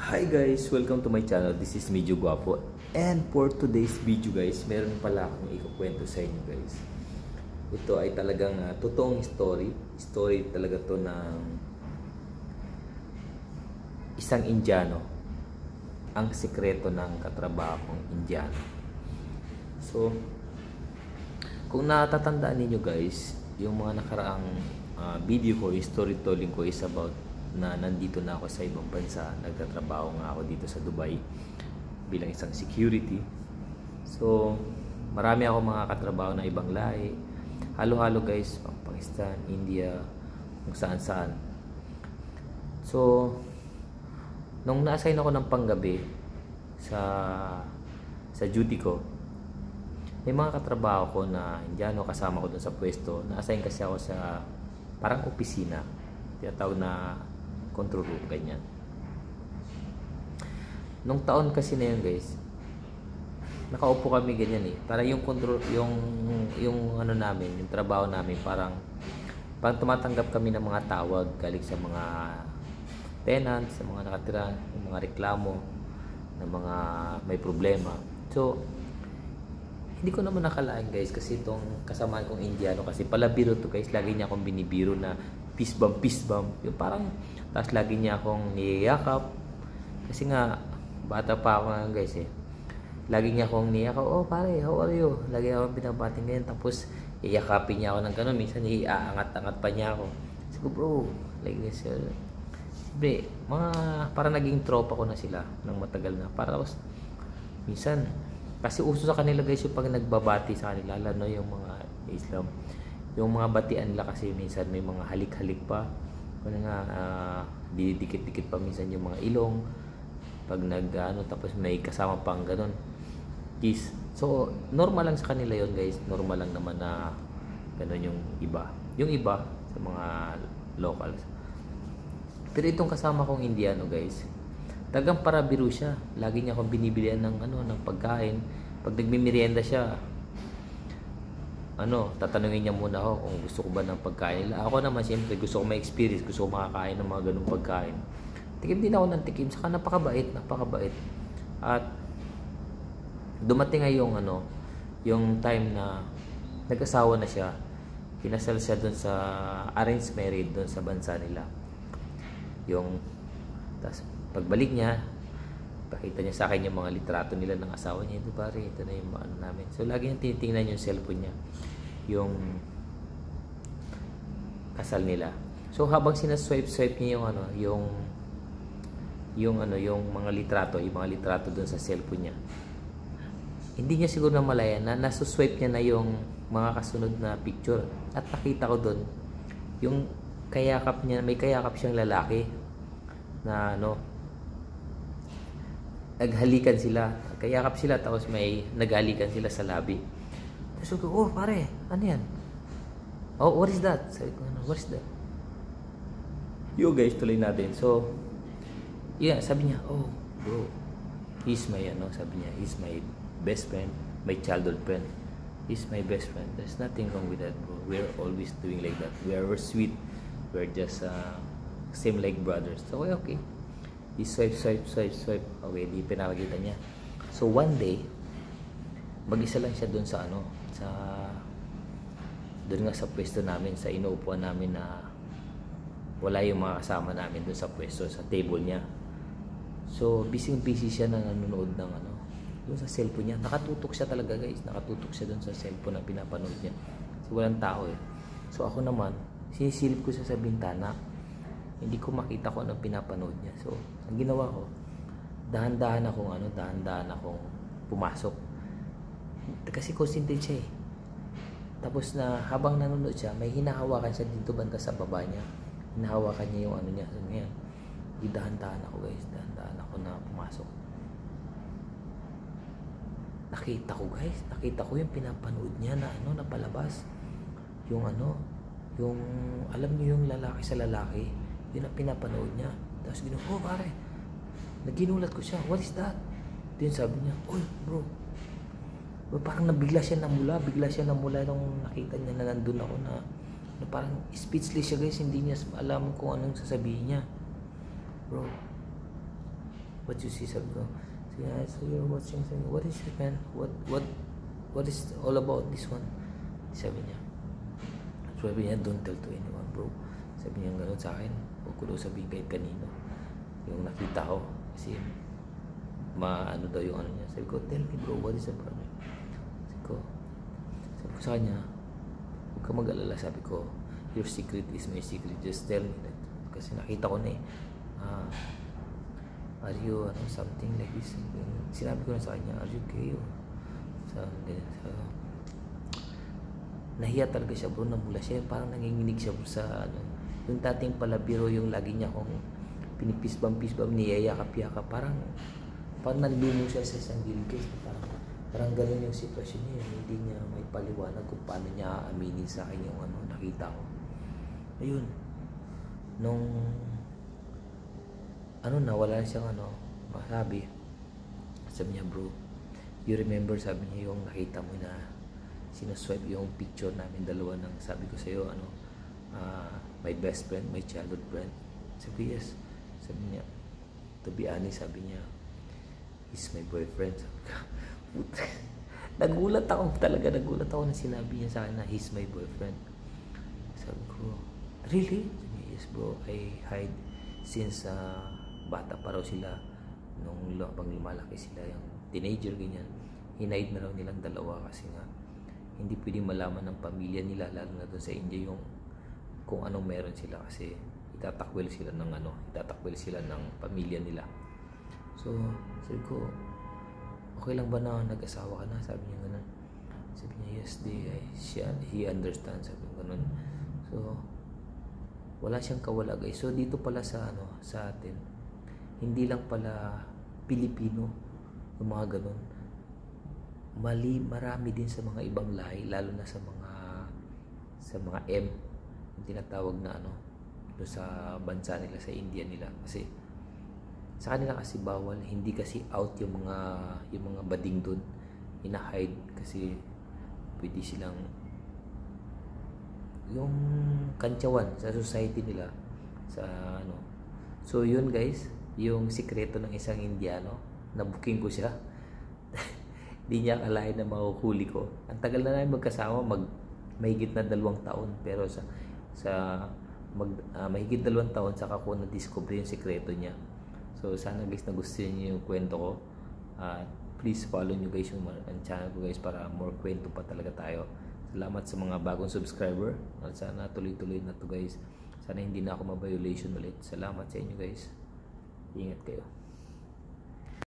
Hi guys! Welcome to my channel. This is Medyo Guapo. And for today's video guys, meron pala akong ikukwento sa inyo guys. Ito ay talagang totoong story. Story talaga to ng isang Indiano. Ang sikreto ng katrabahong Indiano. So, kung natatandaan ninyo guys, yung mga nakaraang video ko, storytelling ko is about na nandito na ako sa ibang bansa. Nagtatrabaho nga ako dito sa Dubai bilang isang security. So, marami ako mga katrabaho na ibang lahi. Halo-halo guys, pang Pakistan, India, kung saan-saan. So, nung na-assign ako ng panggabi sa duty ko, may mga katrabaho ko na Indiano kasama ko dun sa pwesto. Na-assign kasi ako sa parang opisina. Tinatawag na control room, ganyan. Nung taon kasi na yun guys, nakaupo kami ganyan para yung control, yung ano namin, yung trabaho namin, parang tumatanggap kami ng mga tawag galing sa mga tenants, sa mga nakatira, yung mga reklamo, ng mga may problema. So, hindi ko naman nakalain guys, kasi itong kasamaan kong Indiano, kasi palabiro to guys, lagi niya akong binibiro na peace bomb. Yung parang, tapos lagi niya akong niyayakap. Kasi nga, bata pa ako nga guys Lagi niya akong niyayakap, oh pare, how are you? Lagi akong binabating ganyan. Tapos, iyakapin niya ako ng gano'n. Minsan, iaangat-angat pa niya ako. Sabi ko, bro, like this. Siyempre, parang naging tropa ko na sila ng matagal na. Para tapos, minsan, kasi uso sa kanila guys yung pag nagbabati sa kanila, lalo yung mga Islam. Yung mga batian nila kasi minsan may mga halik-halik pa. Kung nga, didikit-dikit pa minsan yung mga ilong. Pag tapos may kasama pang ganun. Kiss. So, normal lang sa kanila yon guys. Normal lang naman na ganun yung iba. Yung iba, sa mga locals. Pero itong kasama kong Indiano guys, tagang para biro siya. Lagi niya akong binibilian ng pagkain. Pag nagmimerienda siya, tatanungin niya muna ako kung gusto ko ba ng pagkain nila. Ako naman siyempre gusto ko ma-experience, gusto ko makakain ng mga ganung pagkain. Tikim din ako ng tikim, saka napakabait. At dumating nga yung time na nag-asawa na siya. Kinasal siya doon sa arranged marriage doon sa bansa nila. Tas pagbalik niya, pakita niya sa akin yung mga litrato nila ng asawa niya. Ito pare, ito na yung namin. So lagi niya tinitingnan yung cellphone niya, yung kasal nila. So habang sinaswipe niya yung mga litrato, doon sa cellphone niya, hindi niya siguro na malaya na nasuswipe niya na yung mga kasunod na picture. At nakita ko doon yung kayakap niya, may kayakap siyang lalaki na naghalikan sila. Kayakap sila, tapos may naghalikan sila sa labi. Tapos ko, oh pare, ano yan? Oh, what is that? Sabi ko, what is that? Yo guys, tuloy natin. So, yeah, sabi niya, oh bro, he's my, sabi niya, he's my best friend, my childhood friend. He's my best friend. There's nothing wrong with that, bro. We're always doing like that. We're sweet. We're just same like brothers. So, okay. He swipe. Okay, di pinakakita niya. So, one day, mag-isa lang siya doon doon nga sa pwesto namin, sa inuupuan namin na wala yung mga kasama namin doon sa pwesto, sa table niya. So, busy siya na nanonood ng doon sa cellphone niya. Nakatutok siya talaga guys. Nakatutok siya doon sa cellphone na pinapanood niya. So, walang tao So, ako naman, sinisilip ko siya sa bintana. Hindi ko makita ko anong pinapanood niya. So, ang ginawa ko, dahan-dahan akong pumasok. Kasi concentrate siya Tapos na habang nanonood siya, may hinahawakan siya dito banda sa baba niya. Hinahawakan niya yung niya. So, ngayon, dahan-dahan ako guys. Dahan-dahan ako na pumasok. Nakita ko yung pinapanood niya na na palabas. Yung alam niyo yung lalaki sa lalaki. Yun ang pinapanood niya. Tapos oh pare, naginulat ko siya, what is that? Then sabi niya, oy bro, parang bigla siya namula nung nakita niya na nandun ako na parang speechless siya guys. Hindi niya alam kung anong sasabihin niya. Bro, what you see, sabi ko. So yeah, so you're watching, sabi ko, what is it, man? What is all about this one? Sabi niya. Sabi niya, don't tell to anyone, bro. Sabi niya gano'n sa akin, huwag ko daw sabihin kahit kanino yung nakita ko, kasi ano daw yung ano niya. Sabi ko, tell me, bro, what is the problem? Sabi ko sa kanya, huwag ka mag-alala, sabi ko, your secret is my secret, just tell me that. Kasi nakita ko na are you something like this? Sinabi ko na sa kanya, are you gay? Nahiya talaga siya, bro, namula siya, parang nanginginig siya, bro, sa yung dating palabiro, yung lagi niya kung pinipisbam, niyayakap-yakap, parang nanlumo siya sa isang gilid, parang ganun yung sitwasyon niya, hindi niya may paliwanag kung paano niya aaminin sa akin yung nakita ko. Ayun, nung nawala siyang masabi, sabi niya, bro, you remember, sabi niya, yung nakita mo na sinaswipe yung picture namin dalawa ng, sabi ko sa'yo, my best friend, my childhood friend. Sabi, yes. Sabi niya, to be honest, sabi niya, he's my boyfriend. Sabi ko, nagulat ako na sinabi niya sa akin na he's my boyfriend. Sabi ko, really? Sabi niya, yes, bro, I hide since bata pa raw sila, nung pang lumalaki sila, yung teenager, ganyan, hinide na raw nilang dalawa kasi nga hindi pwedeng malaman ng pamilya nila, lalo na doon sa India, yung kung anong meron sila, kasi itatakwil sila ng pamilya nila. So sabi ko, okay lang ba na nag-asawa ka na? Sabi niya ganun. Sabi niya, yes, he understands, sabi ko ganun. So wala siyang kawala, guys. So dito pala sa atin, hindi lang pala Pilipino yung mga ganun, marami din sa mga ibang lahi, lalo na sa mga M, yung tinatawag na doon sa bansa nila, sa India nila, kasi sa kanila kasi bawal, hindi kasi out yung mga bading doon, ina-hide kasi pwede silang yung kantsawan sa society nila, sa So yun, guys, yung sikreto ng isang Indiano, na-booking ko siya. Di niya akalain na mahuhuli ko. Ang tagal na namin magkasama, mahigit na 2 taon. Pero mahigit 2 taon, saka ko na-discover yung sikreto niya. So sana, guys, nagustuhan niyo yung kwento ko. Please follow nyo, guys, yung channel ko, guys, para more kwento pa talaga tayo. Salamat sa mga bagong subscriber. Sana tuloy-tuloy na to, guys. Sana hindi na ako ma-violation ulit. Salamat sa inyo, guys. Ingat kayo.